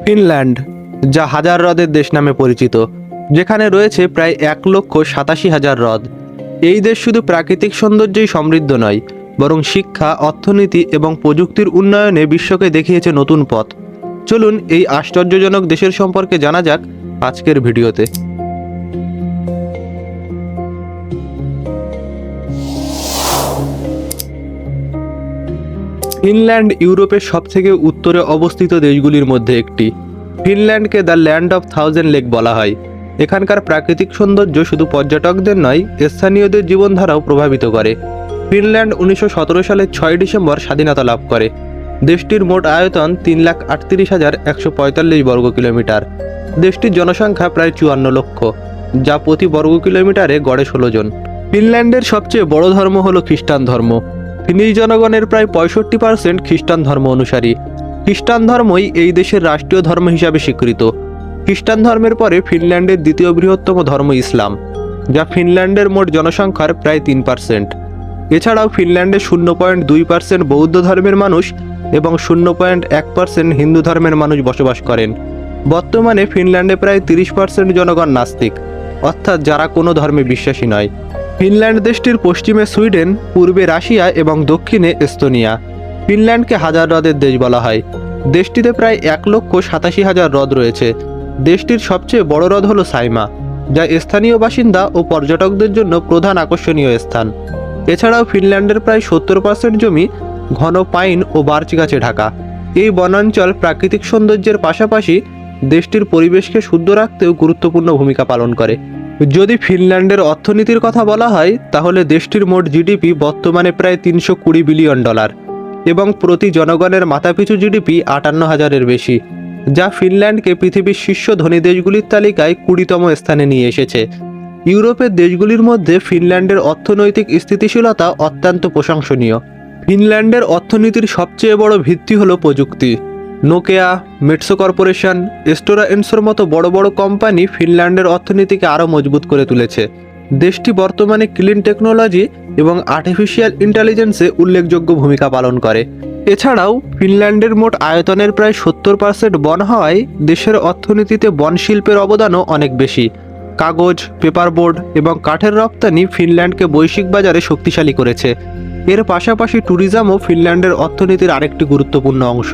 Finland, যা হাজার হ্রদের দেশ নামে পরিচিত, যেখানে রয়েছে প্রায় 1,87,000 হ্রদ। এই দেশ শুধু প্রাকৃতিক সৌন্দর্যেই সমৃদ্ধ নয়, বরং শিক্ষা, অর্থনীতি এবং প্রযুক্তির উন্নয়নে বিশ্বকে দেখিয়েছে নতুন পথ। চলুন এই আশ্চর্যজনক দেশের সম্পর্কে জানা যাক আজকের ভিডিওতে। ফিনল্যান্ড ইউরোপের সবথেকে উত্তরে অবস্থিত দেশগুলির মধ্যে একটি। ফিনল্যান্ডকে the land of thousand lake বলা হয়। এখানকার প্রাকৃতিক সৌন্দর্য শুধু পর্যটকদের নয়, স্থানীয়দের জীবনধারাও প্রভাবিত করে। ফিনল্যান্ড 1917 সালের 6 ডিসেম্বর স্বাধীনতা লাভ করে। দেশটির মোট আয়তন 3,38,145 বর্গ কিলোমিটার। দেশটির জনসংখ্যা প্রায় 54 লক্ষ, যা প্রতি বর্গ কিলোমিটারে গড়ে 16 জন। ফিনল্যান্ডের সবচেয়ে বড় ধর্ম হল খ্রিস্টান ধর্ম। ফিনিশ জনগণের প্রায় 65% খ্রিস্টান ধর্ম অনুসারী। খ্রিস্টান ধর্মই এই দেশের রাষ্ট্রীয় ধর্ম হিসাবে স্বীকৃত। খ্রিস্টান ধর্মের পরে ফিনল্যান্ডের দ্বিতীয় বৃহত্তম ধর্ম ইসলাম, যা ফিনল্যান্ডের মোট জনসংখ্যার প্রায় 3%। এছাড়াও ফিনল্যান্ডে 0.2% বৌদ্ধ ধর্মের মানুষ এবং 0.1% হিন্দু ধর্মের মানুষ বসবাস করেন। বর্তমানে ফিনল্যান্ডে প্রায় 30% জনগণ নাস্তিক, অর্থাৎ যারা কোনো ধর্মে বিশ্বাসী নয়। ফিনল্যান্ড দেশটির পশ্চিমে সুইডেন, পূর্বে রাশিয়া এবং দক্ষিণে এস্তোনিয়া। ফিনল্যান্ডকে হাজার হ্রদের দেশ বলা হয়। দেশটিতে প্রায় 1,87,000 হ্রদ রয়েছে। দেশটির সবচেয়ে বড় হ্রদ হল সাইমা, যা স্থানীয় বাসিন্দা ও পর্যটকদের জন্য প্রধান আকর্ষণীয় স্থান। এছাড়াও ফিনল্যান্ডের প্রায় 70% জমি ঘন পাইন ও বার্চ গাছে ঢাকা। এই বনাঞ্চল প্রাকৃতিক সৌন্দর্যের পাশাপাশি দেশটির পরিবেশকে শুদ্ধ রাখতেও গুরুত্বপূর্ণ ভূমিকা পালন করে। যদি ফিনল্যান্ডের অর্থনীতির কথা বলা হয়, তাহলে দেশটির মোট জিডিপি বর্তমানে প্রায় $320 বিলিয়ন এবং প্রতি জনগণের মাথাপিছু জিডিপি 58,000-এর বেশি, যা ফিনল্যান্ডকে পৃথিবীর শীর্ষ ধনী দেশগুলির তালিকায় 20তম স্থানে নিয়ে এসেছে। ইউরোপের দেশগুলির মধ্যে ফিনল্যান্ডের অর্থনৈতিক স্থিতিশীলতা অত্যন্ত প্রশংসনীয়। ফিনল্যান্ডের অর্থনীতির সবচেয়ে বড় ভিত্তি হল প্রযুক্তি। নোকিয়া, মেটসো কর্পোরেশন, স্টোরা এনসোর মতো বড় বড় কোম্পানি ফিনল্যান্ডের অর্থনীতিকে আরও মজবুত করে তুলেছে। দেশটি বর্তমানে ক্লিন টেকনোলজি এবং আর্টিফিশিয়াল ইন্টেলিজেন্সে উল্লেখযোগ্য ভূমিকা পালন করে। এছাড়াও ফিনল্যান্ডের মোট আয়তনের প্রায় 70% বন হওয়ায় দেশের অর্থনীতিতে বন শিল্পের অবদানও অনেক বেশি। কাগজ, পেপারবোর্ড এবং কাঠের রপ্তানি ফিনল্যান্ডকে বৈশ্বিক বাজারে শক্তিশালী করেছে। এর পাশাপাশি ট্যুরিজমও ফিনল্যান্ডের অর্থনীতির আরেকটি গুরুত্বপূর্ণ অংশ।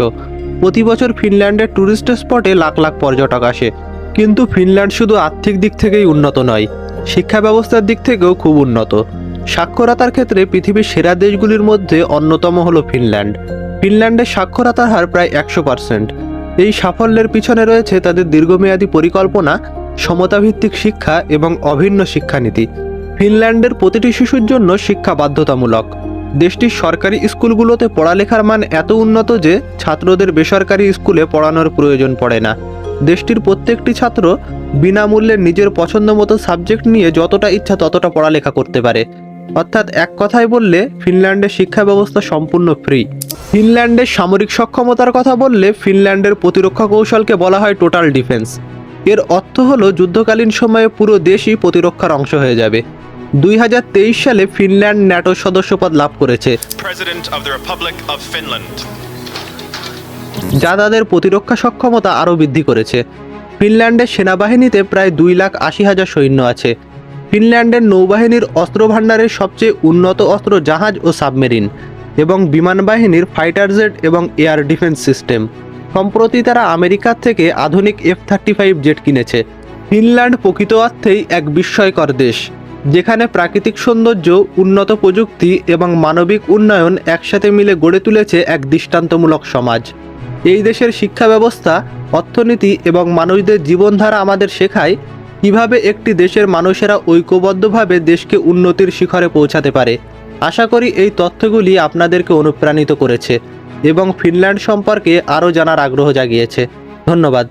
প্রতি বছর ফিনল্যান্ডের ট্যুরিস্ট স্পটে লাখ লাখ পর্যটক আসে। কিন্তু ফিনল্যান্ড শুধু আর্থিক দিক থেকেই উন্নত নয়, শিক্ষা ব্যবস্থার দিক থেকেও খুব উন্নত। সাক্ষরতার ক্ষেত্রে পৃথিবীর সেরা দেশগুলির মধ্যে অন্যতম হল ফিনল্যান্ড। ফিনল্যান্ডের সাক্ষরতার হার প্রায় 100%। এই সাফল্যের পিছনে রয়েছে তাদের দীর্ঘমেয়াদী পরিকল্পনা, সমতাভিত্তিক শিক্ষা এবং অভিন্ন শিক্ষানীতি। ফিনল্যান্ডের প্রতিটি শিশুর জন্য শিক্ষা বাধ্যতামূলক। দেশটির সরকারি স্কুলগুলোতে পড়ালেখার মান এত উন্নত যে ছাত্রদের বেসরকারি স্কুলে পড়ানোর প্রয়োজন পড়ে না। দেশটির প্রত্যেকটি ছাত্র বিনামূল্যে নিজের পছন্দ মতো সাবজেক্ট নিয়ে যতটা ইচ্ছা ততটা পড়ালেখা করতে পারে। অর্থাৎ এক কথায় বললে ফিনল্যান্ডের শিক্ষা ব্যবস্থা সম্পূর্ণ ফ্রি। ফিনল্যান্ডের সামরিক সক্ষমতার কথা বললে ফিনল্যান্ডের প্রতিরক্ষা কৌশলকে বলা হয় টোটাল ডিফেন্স। এর অর্থ হলো যুদ্ধকালীন সময়ে পুরো দেশই প্রতিরক্ষার অংশ হয়ে যাবে। 2023 সালে ফিনল্যান্ড ন্যাটো সদস্যপদ লাভ করেছে, যা তাদের প্রতিরক্ষা সক্ষমতা আরও বৃদ্ধি করেছে। ফিনল্যান্ডের সেনাবাহিনীতে প্রায় 2,80,000 সৈন্য আছে। ফিনল্যান্ডের নৌবাহিনীর অস্ত্র ভাণ্ডারের সবচেয়ে উন্নত অস্ত্র জাহাজ ও সাবমেরিন এবং বিমান বাহিনীর ফাইটার জেট এবং এয়ার ডিফেন্স সিস্টেম। সম্প্রতি তারা আমেরিকার থেকে আধুনিক F-35 জেট কিনেছে। ফিনল্যান্ড প্রকৃত অর্থেই এক বিস্ময়কর দেশ, যেখানে প্রাকৃতিক সৌন্দর্য, উন্নত প্রযুক্তি এবং মানবিক উন্নয়ন একসাথে মিলে গড়ে তুলেছে এক দৃষ্টান্তমূলক সমাজ। এই দেশের শিক্ষা ব্যবস্থা, অর্থনীতি এবং মানুষদের জীবনধারা আমাদের শেখায় কিভাবে একটি দেশের মানুষেরা ঐক্যবদ্ধভাবে দেশকে উন্নতির শিখরে পৌঁছাতে পারে। আশা করি এই তথ্যগুলি আপনাদেরকে অনুপ্রাণিত করেছে এবং ফিনল্যান্ড সম্পর্কে আরও জানার আগ্রহ জাগিয়েছে। ধন্যবাদ।